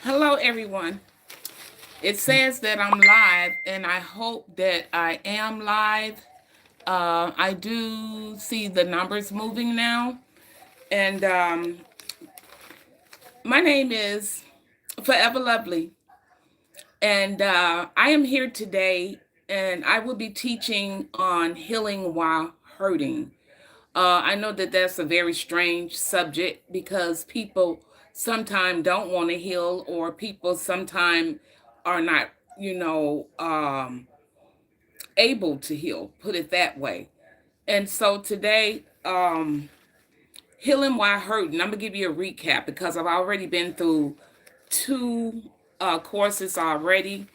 Hello, everyone. It says that I'm live, and I hope that I am live. I do see the numbers moving now, and my name is Forever Lovely, and I am here today, and I will be teaching on healing while hurting. I know that that's a very strange subject because people sometimes don't want to heal, or people sometimes are not, you know, able to heal, put it that way. And so today, healing while hurting, I'm going to give you a recap because I've already been through two courses already.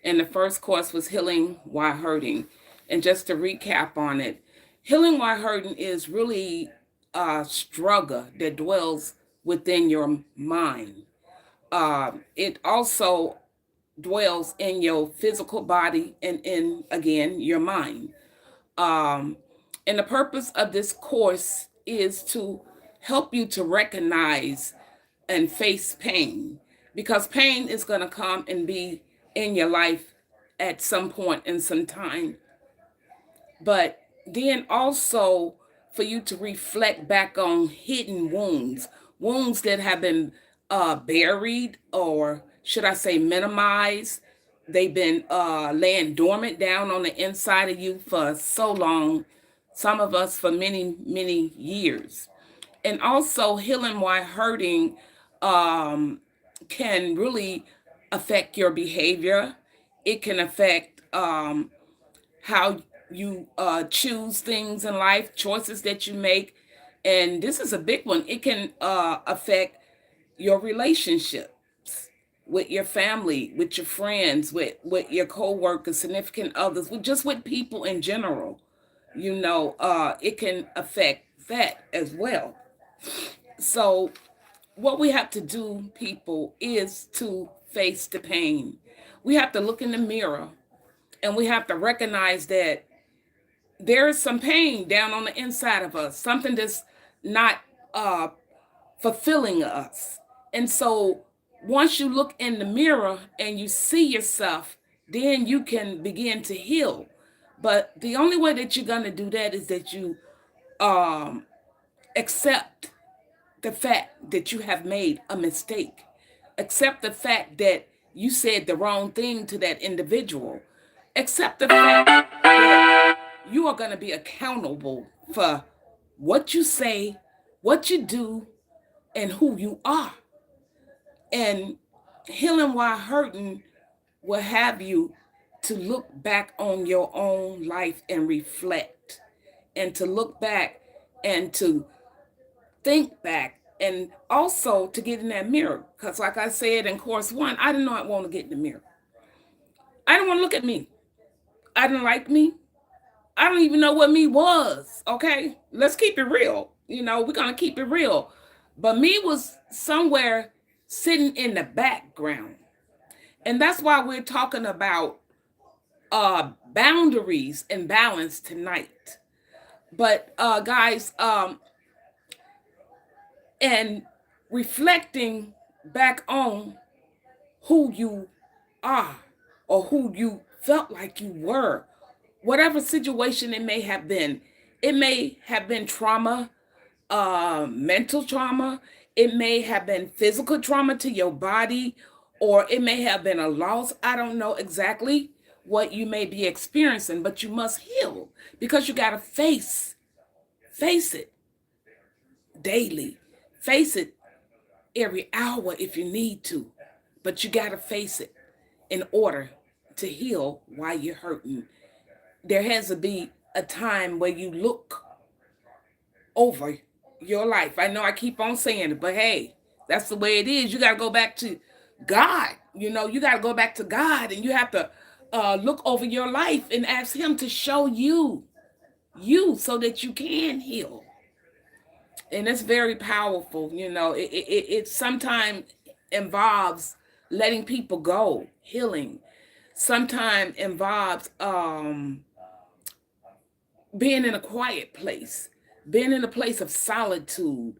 And the first course was healing while hurting. And just to recap on it, healing while hurting is really a struggle that dwells within your mind. It also dwells in your physical body and in, again, your mind. Um, and the purpose of this course is to help you to recognize and face pain, because pain is going to come and be in your life at some point in some time. But then also for you to reflect back on hidden wounds, wounds that have been buried, or should I say minimized. They've been laying dormant down on the inside of you for so long, some of us for many, many years. And also, healing while hurting um, can really affect your behavior. It can affect how you choose things in life, choices that you make. And this is a big one. It can affect your relationships with your family, with your friends, with your co-workers, significant others, with just with people in general. It can affect that as well. So what we have to do, people, is to face the pain. We have to look in the mirror, and we have to recognize that there is some pain down on the inside of us, something that's not uh, fulfilling us. And so once you look in the mirror and you see yourself, then you can begin to heal. But the only way that you're going to do that is that you um, accept the fact that you have made a mistake. Accept the fact that you said the wrong thing to that individual. Accept the fact that you are going to be accountable for what you say, what you do, and who you are. And healing while hurting will have you to look back on your own life and reflect, and to look back and to think back, and also to get in that mirror. Because, like I said in course one, I didn't know I want to get in the mirror. I didn't want to look at me. I didn't like me. I don't even know what me was. Okay, let's keep it real. We're gonna keep it real. But me was somewhere sitting in the background, and that's why we're talking about boundaries and balance tonight. But guys, and reflecting back on who you are, or who you felt like you were, whatever situation it may have been. It may have been trauma, mental trauma. It may have been physical trauma to your body, or it may have been a loss. I don't know exactly what you may be experiencing, but you must heal, because you got to face it daily. Face it every hour if you need to, but you got to face it in order to heal while you're hurting. There has to be a time where you look over your life. I know I keep on saying it, but hey, that's the way it is. You got to go back to God. You got to go back to God, and you have to look over your life and ask Him to show you so that you can heal. And it's very powerful. It sometimes involves letting people go, healing. Sometimes involves being in a quiet place, being in a place of solitude,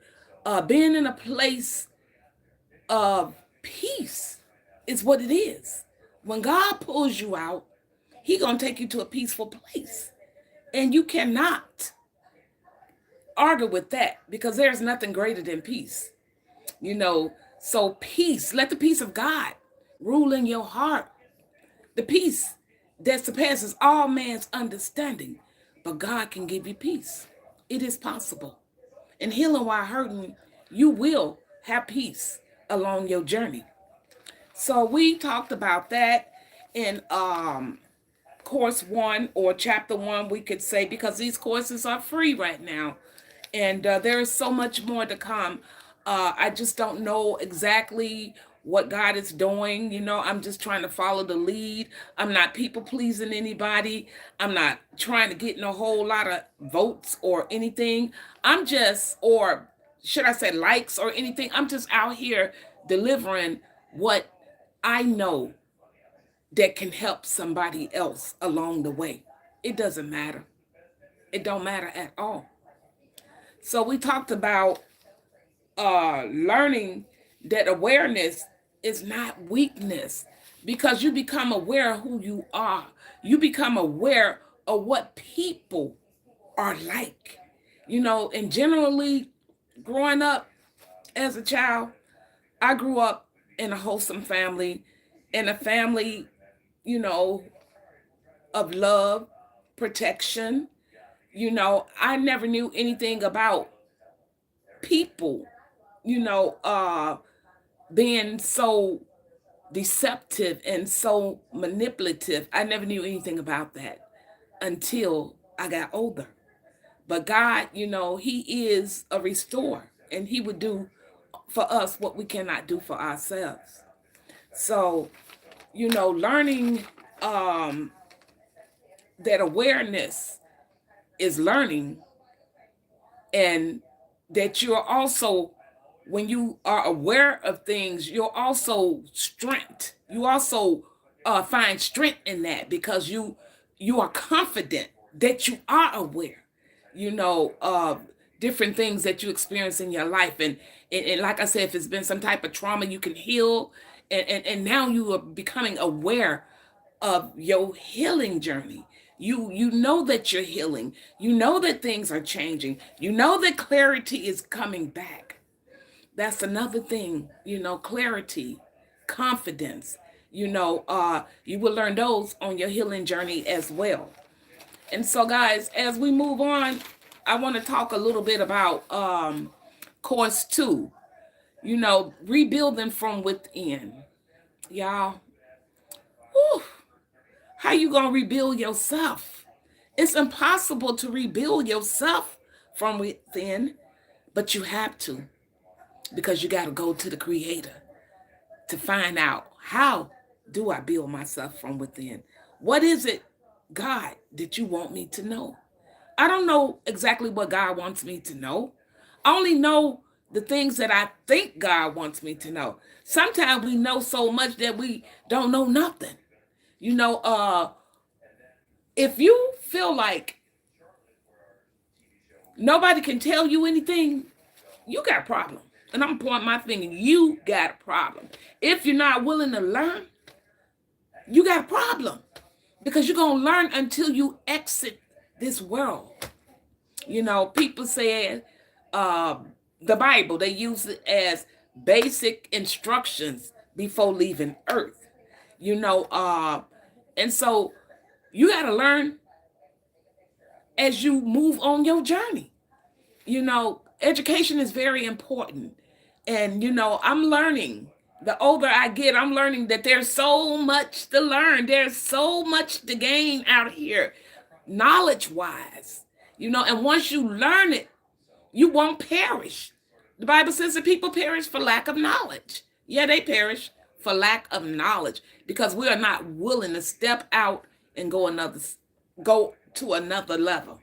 being in a place of peace is what it is. When God pulls you out, He gonna take you to a peaceful place. And you cannot argue with that, because there's nothing greater than peace. So peace, let the peace of God rule in your heart. The peace that surpasses all man's understanding. But God can give you peace. It is possible. And healing while hurting, you will have peace along your journey. So we talked about that in course 1, or chapter 1, we could say, because these courses are free right now. And there is so much more to come. I just don't know exactly what God is doing. I'm just trying to follow the lead. I'm not people pleasing anybody. I'm not trying to get in a whole lot of votes or anything. I'm just, or should I say likes or anything. I'm just out here delivering what I know that can help somebody else along the way. It doesn't matter. It don't matter at all. So we talked about learning that awareness is not weakness, because you become aware of who you are. You become aware of what people are like. And generally, growing up as a child, I grew up in a wholesome family, in a family, of love, protection. I never knew anything about people, being so deceptive and so manipulative. I never knew anything about that until I got older. But God, He is a restorer, and He would do for us what we cannot do for ourselves. So, learning that awareness is learning, and that you're also, when you are aware of things, you're also strength. You also find strength in that, because you are confident that you are aware, of different things that you experience in your life. And like I said, if it's been some type of trauma, you can heal. And now you are becoming aware of your healing journey. You know that you're healing. You know that things are changing. You know that clarity is coming back. That's another thing, clarity, confidence. You will learn those on your healing journey as well. And so, guys, as we move on, I want to talk a little bit about course 2, rebuilding from within. Y'all, whew, how you gonna rebuild yourself? It's impossible to rebuild yourself from within, but you have to, because you got to go to the Creator to find out, how do I build myself from within? What is it, God, that you want me to know? I don't know exactly what God wants me to know. I only know the things that I think God wants me to know. Sometimes we know so much that we don't know nothing. If you feel like nobody can tell you anything, you got a problem. And I'm pointing my finger, you got a problem. If you're not willing to learn, you got a problem. Because you're going to learn until you exit this world. People say the Bible, they use it as basic instructions before leaving earth. And so you got to learn as you move on your journey. Education is very important. And, I'm learning. The older I get, I'm learning that there's so much to learn. There's so much to gain out here, knowledge-wise. And once you learn it, you won't perish. The Bible says that people perish for lack of knowledge. Yeah, they perish for lack of knowledge, because we are not willing to step out and go to another level.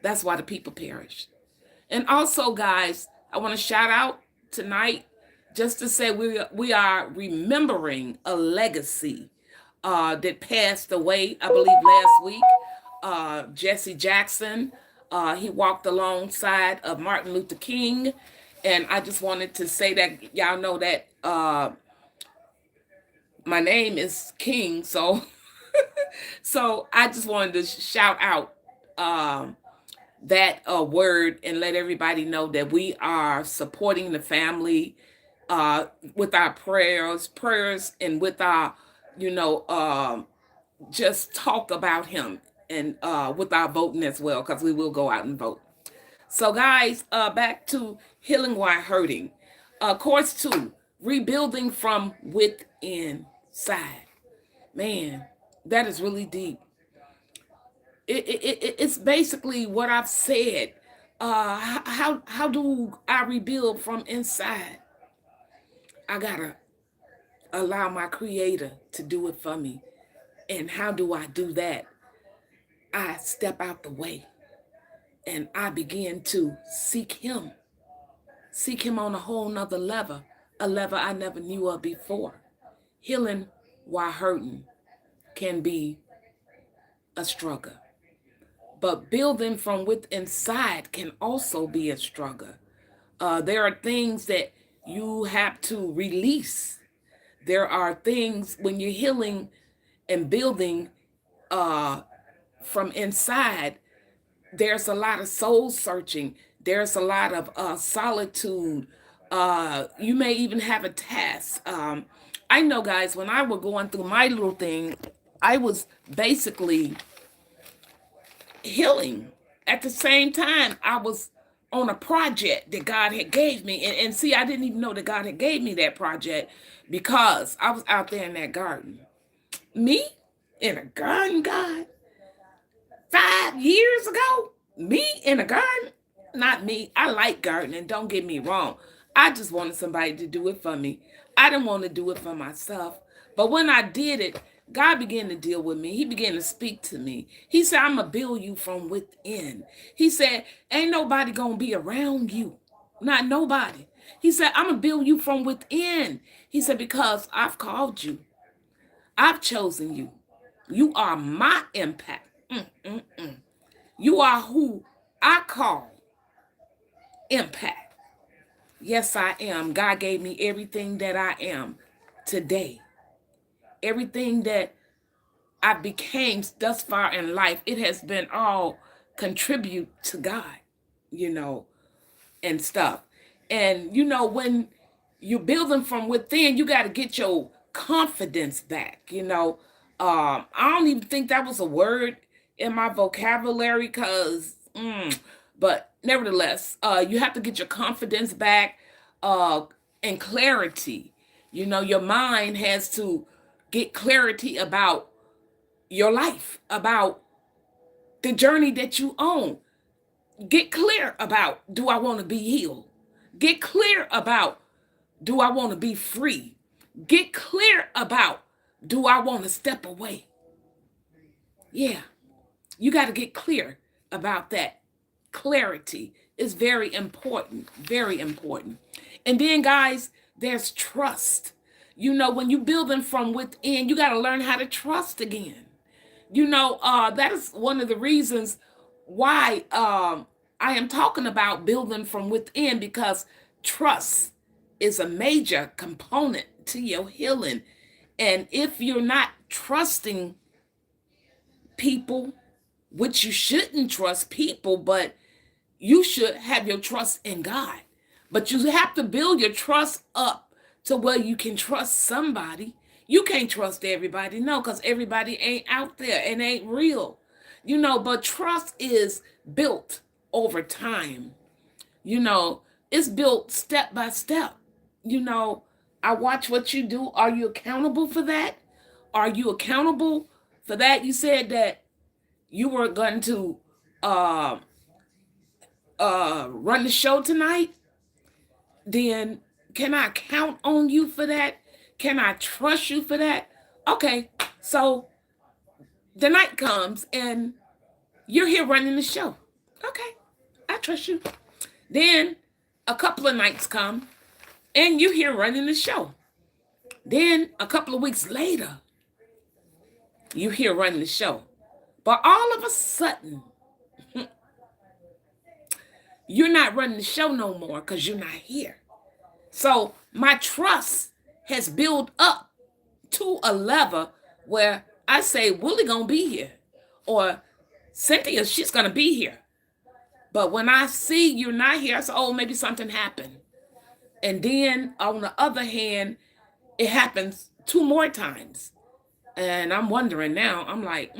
That's why the people perish. And also, guys, I want to shout out tonight, just to say we are remembering a legacy that passed away, I believe, last week. Jesse Jackson. He walked alongside of Martin Luther King. And I just wanted to say that y'all know that my name is King, so so I just wanted to shout out that word and let everybody know that we are supporting the family uh, with our prayers, and with our, you know, just talk about him, and with our voting as well, because we will go out and vote. So, guys, back to healing while hurting. Course two, rebuilding from within side. Man, that is really deep. It's basically what I've said. How do I rebuild from inside? I gotta allow my creator to do it for me. And how do I do that? I step out the way and I begin to seek him on a whole nother level, a level I never knew of before. Healing while hurting can be a struggle, but building from within inside can also be a struggle. There are things that you have to release. There are things when you're healing and building uh, from inside, there's a lot of soul searching. There's a lot of solitude. You may even have a task. I know, guys, when I was going through my little thing, I was basically healing. At the same time, I was on a project that God had gave me. And see, I didn't even know that God had gave me that project because I was out there in that garden. Me? In a garden, God? 5 years ago? Me in a garden? Not me. I like gardening, don't get me wrong. I just wanted somebody to do it for me. I didn't want to do it for myself. But when I did it, God began to deal with me. He began to speak to me. He said, I'm going to build you from within. He said, ain't nobody going to be around you. Not nobody. He said, I'm going to build you from within. He said, because I've called you. I've chosen you. You are my impact. You are who I call impact. Yes, I am. God gave me everything that I am today. Everything that I became thus far in life, it has been all contribute to God, you know, and stuff. And, you know, when you're building from within, you got to get your confidence back, you know. I don't even think that was a word in my vocabulary because, but nevertheless, you have to get your confidence back and clarity. You know, your mind has to get clarity about your life, about the journey that you own. Get clear about, do I want to be healed? Get clear about, do I want to be free? Get clear about, do I want to step away? Yeah, you got to get clear about that. Clarity is very important, very important. And then, guys, there's trust. You know, when you building from within, you got to learn how to trust again. You know, that is one of the reasons why I am talking about building from within, because trust is a major component to your healing. And if you're not trusting people, which you shouldn't trust people, but you should have your trust in God. But you have to build your trust up to where you can trust somebody. You can't trust everybody, no, because everybody ain't out there and ain't real. You know, but trust is built over time. You know, it's built step by step. You know, I watch what you do. Are you accountable for that? Are you accountable for that? You said that you were going to run the show tonight. Then can I count on you for that? Can I trust you for that? Okay, so the night comes and you're here running the show. Okay, I trust you. Then a couple of nights come and you're here running the show. Then a couple of weeks later, you're here running the show. But all of a sudden, you're not running the show no more because you're not here. So my trust has built up to a level where I say, Willie gonna be here, or Cynthia, she's gonna be here. But when I see you're not here, I say, oh, maybe something happened. And then on the other hand, it happens 2 more times. And I'm wondering now, I'm like,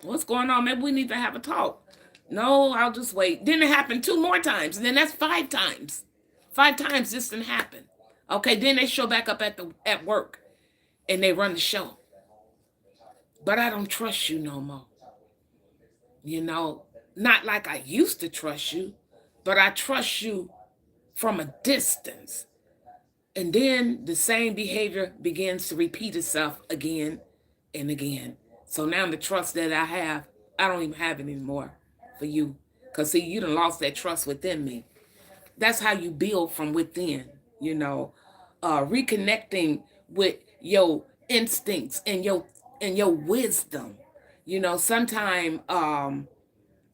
what's going on? Maybe we need to have a talk. No, I'll just wait. Then it happened 2 more times. And then that's 5 times. 5 times this didn't happen. Okay, then they show back up at work and they run the show. But I don't trust you no more. You know, not like I used to trust you, but I trust you from a distance. And then the same behavior begins to repeat itself again and again. So now the trust that I have, I don't even have it anymore for you. Because, see, you done lost that trust within me. That's how you build from within, you know, reconnecting with your instincts and your wisdom. You know, sometimes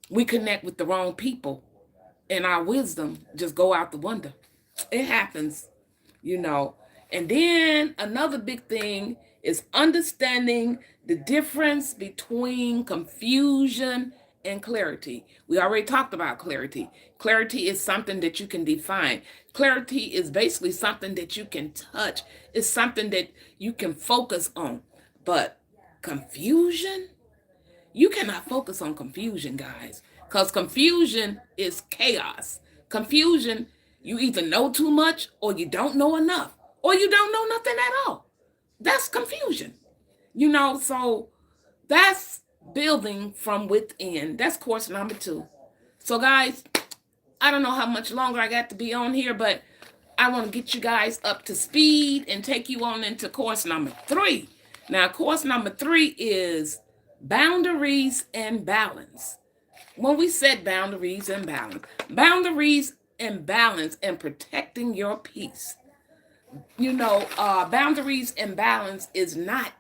we connect with the wrong people and our wisdom just go out the window. It happens, you know. And then another big thing is understanding the difference between confusion and clarity. We already talked about clarity. Clarity is something that you can define. Clarity is basically something that you can touch. It's something that you can focus on. But confusion, you cannot focus on confusion, guys, because confusion is chaos. Confusion, you either know too much or you don't know enough or you don't know nothing at all. That's confusion, you know. So that's building from within. That's course number 2. So guys, I don't know how much longer I got to be on here, but I want to get you guys up to speed and take you on into course number 3. Now, course number 3 is boundaries and balance. When we set boundaries and balance and protecting your peace. You know, boundaries and balance is not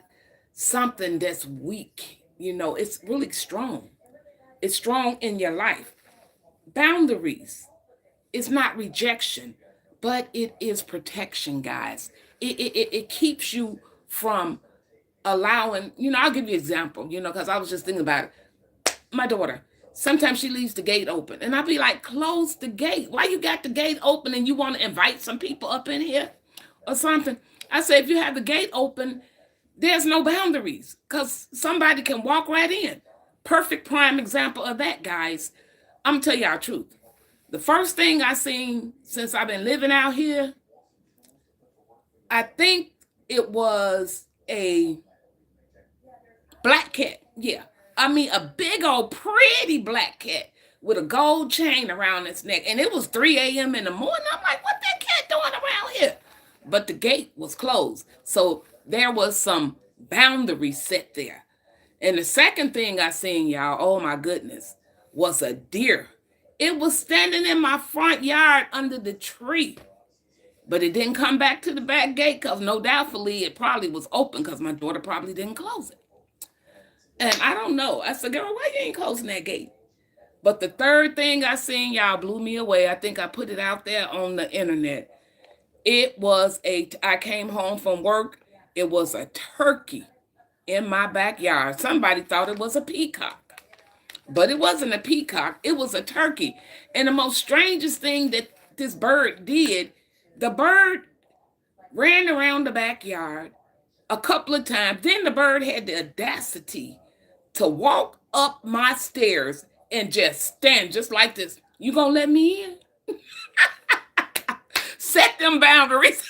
something that's weak. You know, it's really strong. It's strong in your life. Boundaries is not rejection, but it is protection, guys. It keeps you from allowing, you know, I'll give you an example, you know, because I was just thinking about it. My daughter, sometimes she leaves the gate open, and I'll be like, close the gate. Why you got the gate open and you want to invite some people up in here or something? I say, if you have the gate open, there's no boundaries because somebody can walk right in. Perfect prime example of that, guys. I'm going to tell y'all the truth. The first thing I seen since I've been living out here, I think it was a black cat. Yeah. I mean, a big old pretty black cat with a gold chain around its neck. And it was 3 a.m. in the morning. I'm like, what that cat doing around here? But the gate was closed. So there was some boundary set there. And the second thing I seen, y'all, oh my goodness, was a deer. It was standing in my front yard under the tree. But it didn't come back to the back gate because no doubtfully it probably was open because my daughter probably didn't close it. And I don't know. I said, girl, why you ain't closing that gate? But the third thing I seen, y'all, blew me away. I think I put it out there on the internet. It was I came home from work. It was a turkey in my backyard. Somebody thought it was a peacock. But it wasn't a peacock. It was a turkey. And the most strangest thing that this bird did, the bird ran around the backyard a couple of times. Then the bird had the audacity to walk up my stairs and just stand just like this. You gonna let me in? Set them boundaries.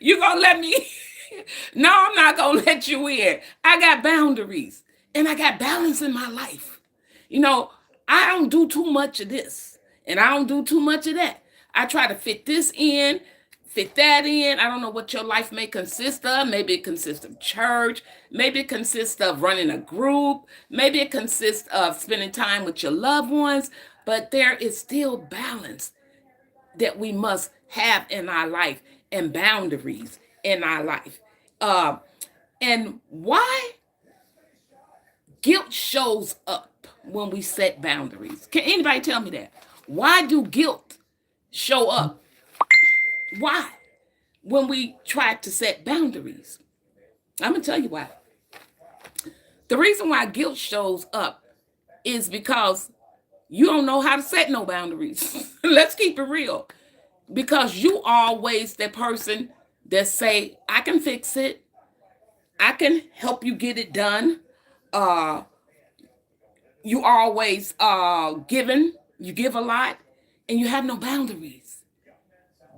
You gonna let me in? No, I'm not gonna let you in. I got boundaries and I got balance in my life. You know, I don't do too much of this and I don't do too much of that. I try to fit this in, fit that in. I don't know what your life may consist of. Maybe it consists of church. Maybe it consists of running a group. Maybe it consists of spending time with your loved ones. But there is still balance that we must have in our life and boundaries in our life. And why guilt shows up when we set boundaries. Can anybody tell me that? Why do guilt show up? Why? When we try to set boundaries. I'm going to tell you why. The reason why guilt shows up is because you don't know how to set no boundaries. Let's keep it real. Because you always that person that say, I can fix it. I can help you get it done. You always giving. You give a lot and you have no boundaries.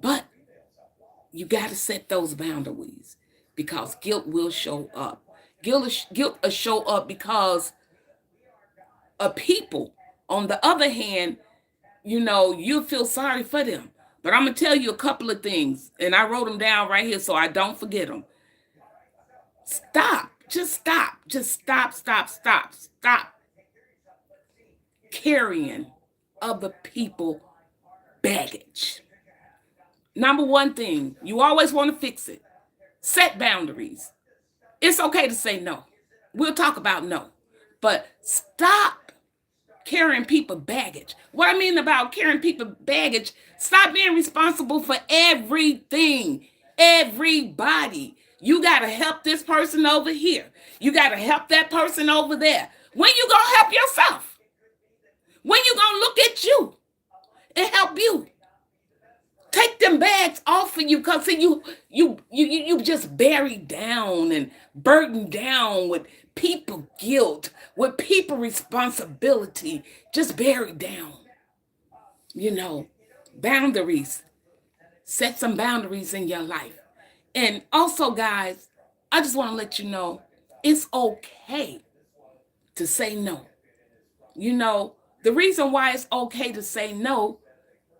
But you got to set those boundaries because guilt will show up. Guilt will show up because of people. On the other hand, you feel sorry for them. But I'm going to tell you a couple of things, and I wrote them down right here so I don't forget them. Stop. Just stop. Just stop. Stop carrying other people baggage. Number one thing, you always want to fix it. Set boundaries. It's okay to say no. We'll talk about no. But stop carrying people baggage. What I mean about carrying people baggage, stop being responsible for everything. Everybody. You got to help this person over here. You got to help that person over there. When you going to help yourself? When you going to look at you and help you? Take them bags off of you because you just buried down and burdened down with people guilt, with people responsibility, just buried down. Boundaries. Set some boundaries in your life. And also, guys, I just want to let you know, it's okay to say no. The reason why it's okay to say no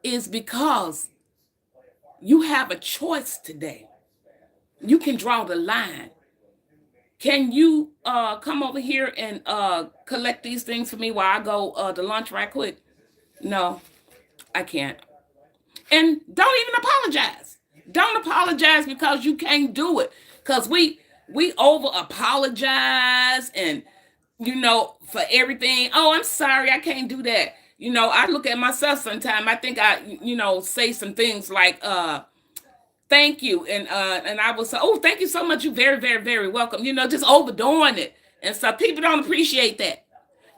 is because you have a choice today. You can draw the line. Can you come over here and collect these things for me while I go to lunch right quick? No, I can't. And don't even apologize. Don't apologize because you can't do it. Because we over apologize and, for everything. Oh, I'm sorry, I can't do that. I look at myself sometimes. I think I, say some things like, thank you. And I will say, oh, thank you so much. You're very, very, very welcome. Just overdoing it. And so people don't appreciate that.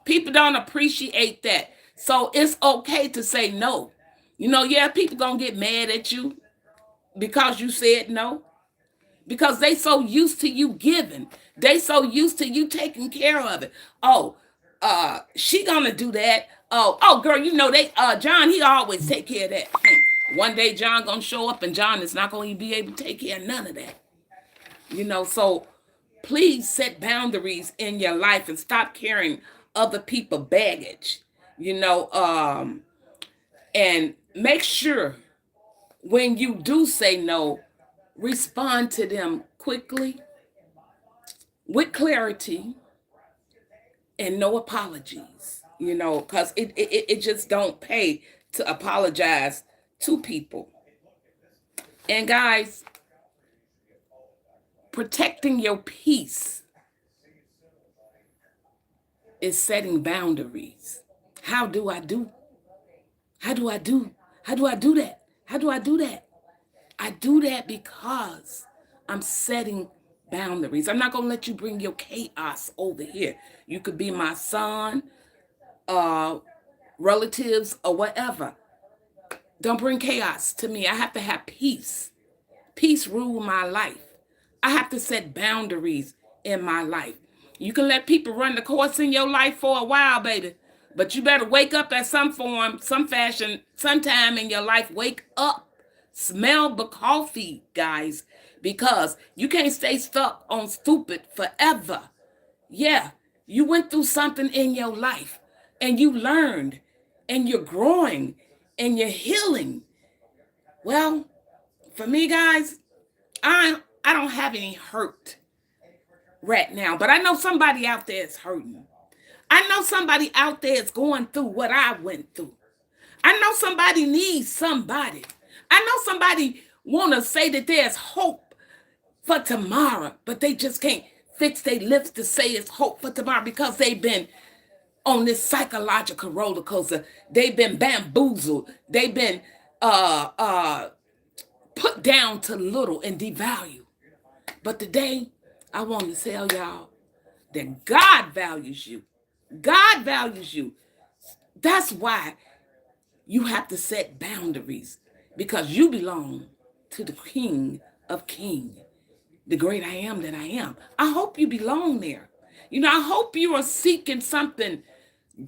People don't appreciate that. So it's okay to say no. Yeah, people going to get mad at you because you said no. Because they so used to you giving. They so used to you taking care of it. Oh, she gonna do that. Oh, girl, they John, he always take care of that. One day John gonna show up and John is not gonna be able to take care of none of that. So please set boundaries in your life and stop carrying other people baggage. And make sure when you do say no, respond to them quickly, with clarity, and no apologies, because it just don't pay to apologize to people. And guys, protecting your peace is setting boundaries. How do I do that? How do I do that? I do that because I'm setting boundaries. I'm not going to let you bring your chaos over here. You could be my son, relatives, or whatever. Don't bring chaos to me. I have to have peace. Peace rule my life. I have to set boundaries in my life. You can let people run the course in your life for a while, baby. But you better wake up at some form, some fashion, sometime in your life. Wake up. Smell the coffee, guys, because you can't stay stuck on stupid forever. Yeah, you went through something in your life and you learned and you're growing and you're healing. Well, for me, guys, I don't have any hurt right now, but I know somebody out there is hurting. I know somebody out there is going through what I went through. I know somebody needs somebody. I know somebody want to say that there's hope for tomorrow, but they just can't fix their lips to say it's hope for tomorrow because they've been on this psychological roller coaster. They've been bamboozled. They've been put down to little and devalued. But today, I want to tell y'all that God values you. God values you. That's why you have to set boundaries, because you belong to the King of Kings, the great I am that I am. I hope you belong there. I hope you are seeking something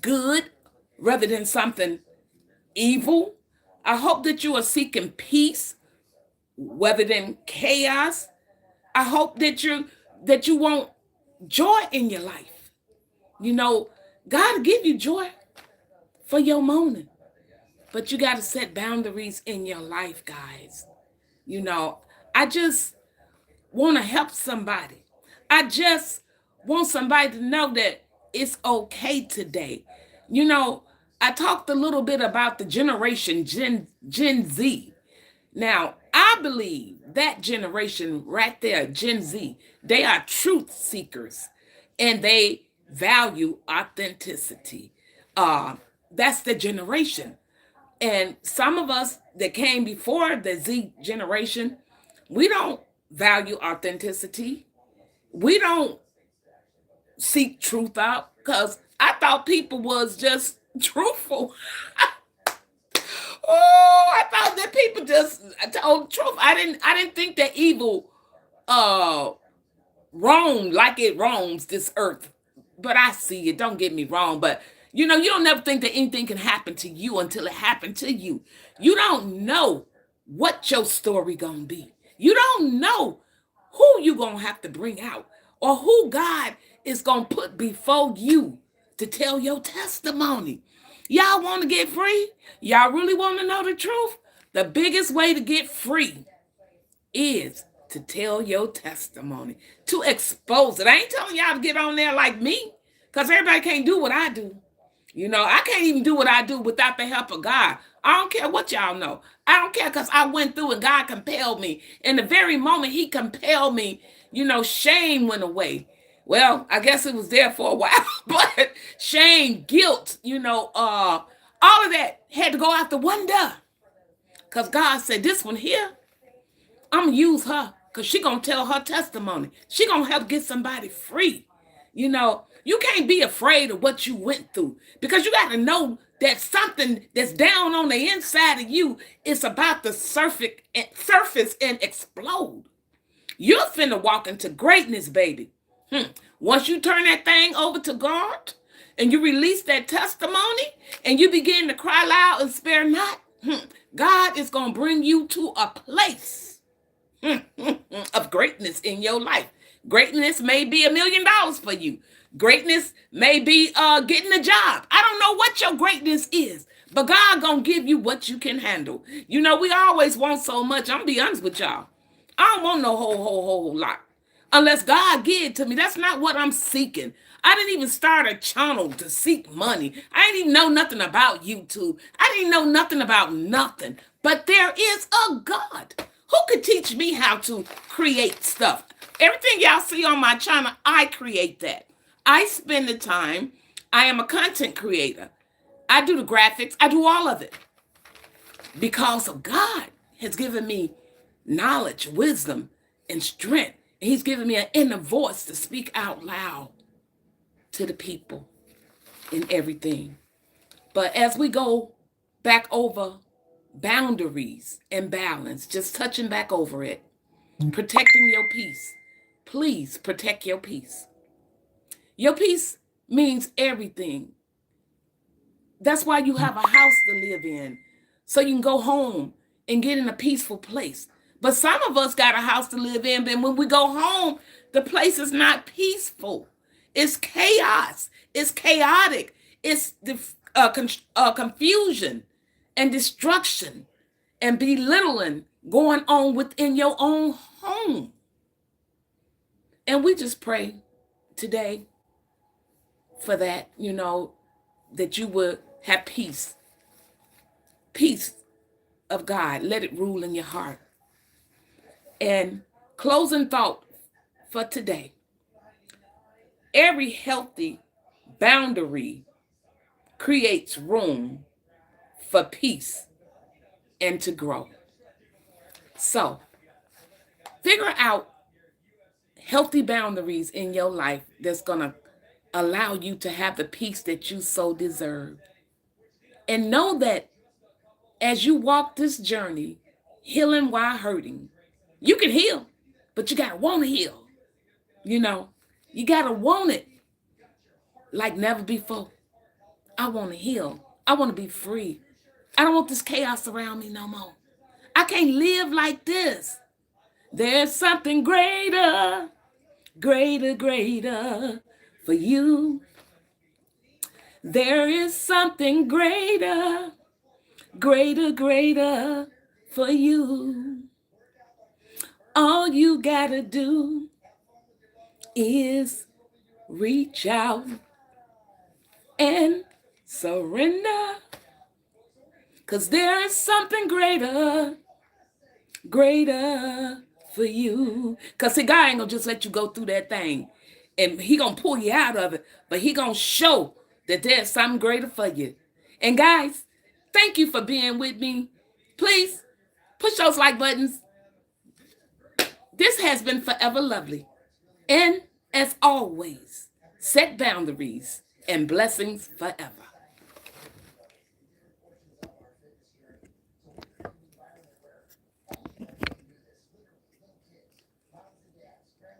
good rather than something evil. I hope that you are seeking peace rather than chaos. I hope that you want joy in your life. God give you joy for your morning, but you got to set boundaries in your life, guys. I just want to help somebody. I just want somebody to know that it's okay today. I talked a little bit about the generation Gen Z. Now, I believe that generation right there, Gen Z, they are truth seekers and they value authenticity. That's the generation. And some of us that came before the Z generation, we don't value authenticity. We don't seek truth out because I thought people was just truthful. Oh, I thought that people just told the truth. I didn't think that evil roamed like it roams this earth. But I see it. Don't get me wrong. But you don't never think that anything can happen to you until it happened to you. You don't know what your story gonna be. You don't know who you gonna have to bring out or who God is gonna put before you to tell your testimony. Y'all want to get free? Y'all really want to know the truth? The biggest way to get free is to tell your testimony, to expose it. I ain't telling y'all to get on there like me, because everybody can't do what I do. I can't even do what I do without the help of God. I don't care what y'all know. I don't care, because I went through and God compelled me. In the very moment he compelled me, shame went away. Well, I guess it was there for a while, but shame, guilt, all of that had to go out the window. Because God said, this one here, I'm going to use her because she going to tell her testimony. She going to help get somebody free. You can't be afraid of what you went through, because you got to know that something that's down on the inside of you is about to surface and explode. You're finna walk into greatness, baby. Once you turn that thing over to God and you release that testimony and you begin to cry loud and spare not, God is going to bring you to a place of greatness in your life. Greatness may be $1 million for you. Greatness may be getting a job. I don't know what your greatness is, but God gonna give you what you can handle. We always want so much. I'm gonna be honest with y'all. I don't want no whole lot. Unless God give it to me. That's not what I'm seeking. I didn't even start a channel to seek money. I didn't even know nothing about YouTube. I didn't know nothing about nothing. But there is a God who could teach me how to create stuff. Everything y'all see on my channel, I create that. I spend the time. I am a content creator. I do the graphics. I do all of it. Because of God has given me knowledge, wisdom, and strength. And he's given me an inner voice to speak out loud to the people in everything. But as we go back over boundaries and balance, just touching back over it, protecting your peace. Please protect your peace. Your peace means everything. That's why you have a house to live in, so you can go home and get in a peaceful place. But some of us got a house to live in, but when we go home, the place is not peaceful. It's chaos. It's chaotic. It's confusion and destruction and belittling going on within your own home. And we just pray today for that, that you would have peace. Peace of God. Let it rule in your heart. And closing thought for today. Every healthy boundary creates room for peace and to grow. So, figure out healthy boundaries in your life that's going to allow you to have the peace that you so deserve. And know that as you walk this journey, healing while hurting, you can heal, but you got to want to heal. You know, you got to want it like never before. I want to heal. I want to be free. I don't want this chaos around me no more. I can't live like this. There's something greater, greater, greater for you. There is something greater, greater, greater for you. All you gotta do is reach out and surrender. 'Cause there is something greater, greater for you. 'Cause see, God ain't gonna just let you go through that thing. And he gonna pull you out of it. But he gonna show that there's something greater for you. And guys, thank you for being with me. Please push those like buttons. This has been Forever Lovely. And as always, set boundaries and blessings forever.